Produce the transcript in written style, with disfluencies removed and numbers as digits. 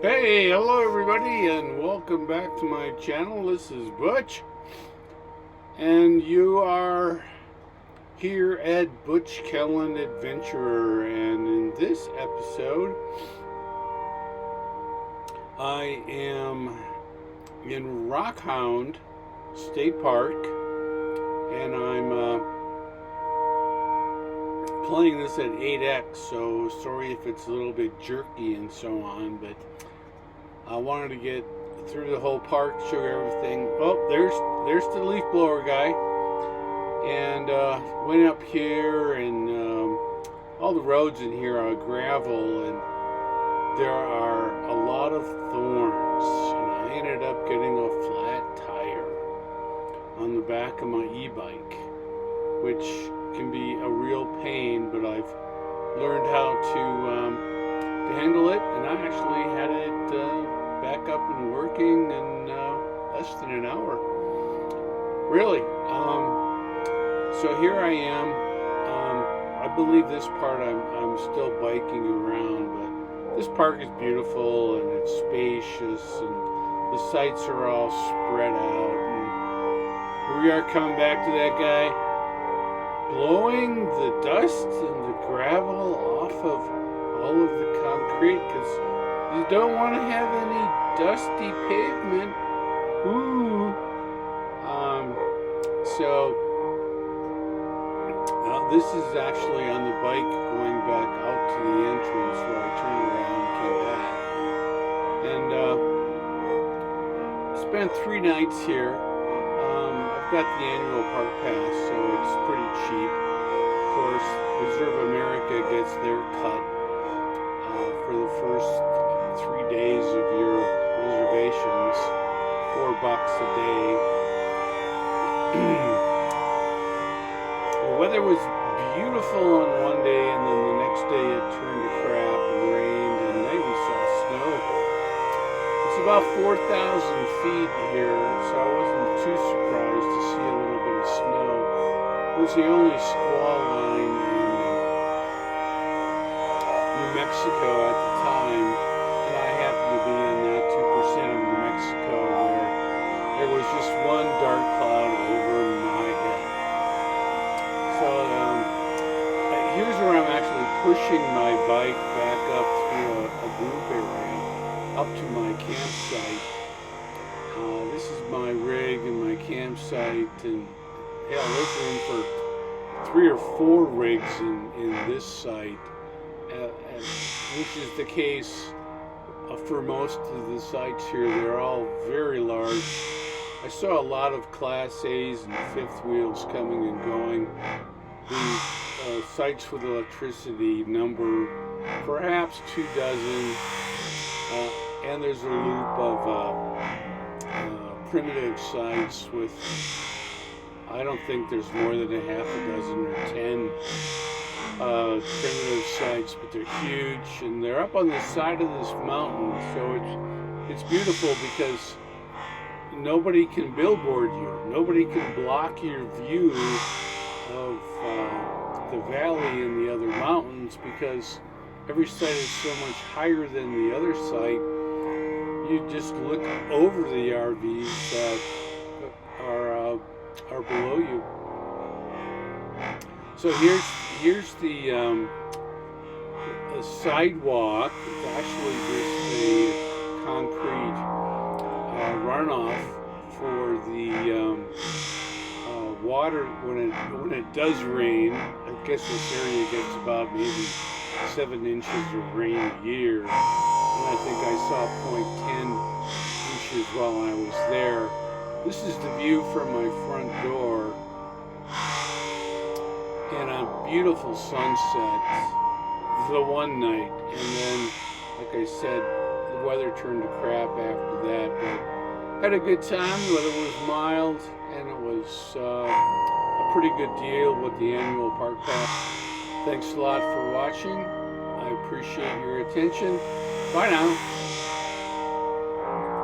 Hey, hello everybody, and welcome back to my channel. This is Butch, and you are here at Butch Kellen Adventurer. And in this episode, I am in Rockhound State Park, and I'm playing this at 8x, so sorry if it's a little bit jerky and so on, but I wanted to get through the whole park, show you everything. Oh, there's the leaf blower guy. And went up here, and all the roads in here are gravel, and there are a lot of thorns. And I ended up getting a flat tire on the back of my e-bike, which can be a real pain, but I've learned how to handle it, and I actually had it back up and working in less than an hour. Really. So here I am. I believe this part I'm still biking around, but this park is beautiful and it's spacious, and the sights are all spread out. And here we are coming back to that guy, blowing the dust and the gravel off of all of the concrete, because you don't want to have any dusty pavement. Ooh. So this is actually on the bike going back out to the entrance, where I turned around and came back. And spent 3 nights here. I've got the annual park pass, so it's pretty cheap. Of course, Reserve America gets their cut for the first 3 days of your reservations, $4 a day. The weather was beautiful on one day, and then the next day it turned to crap and rained, and then we saw snow. It's about 4,000 feet here, so I wasn't too surprised to see a little bit of snow. It was the only squall line in New Mexico at the time, and I happened to be in that 2% of New Mexico where there was just one dark cloud over my head. So here's where I'm actually pushing my bike back up through a group area up to my campsite. This is my rig and my campsite, and hell, there's room for 3 or 4 rigs in this site, which is the case for most of the sites here. They're all very large. I saw a lot of Class A's and 5th wheels coming and going. The sites with electricity number perhaps 2 dozen, and there's a loop of primitive sites with, I don't think there's more than a half a dozen or 10 primitive sites, but they're huge, and they're up on the side of this mountain, so it's beautiful because nobody can billboard you, nobody can block your view of the valley and the other mountains, because every site is so much higher than the other site. You just look over the RVs that are below you. So here's the sidewalk. It's actually just a concrete runoff for the water when it does rain. I guess this area gets about maybe 7 inches of rain a year, and I think I saw 0.10 inches while I was there. This is the view from my front door, and a beautiful sunset the one night, and then, like I said, the weather turned to crap after that, but had a good time. The weather was mild, and it was a pretty good deal with the annual park pass. Thanks a lot for watching. I appreciate your attention. Bye now.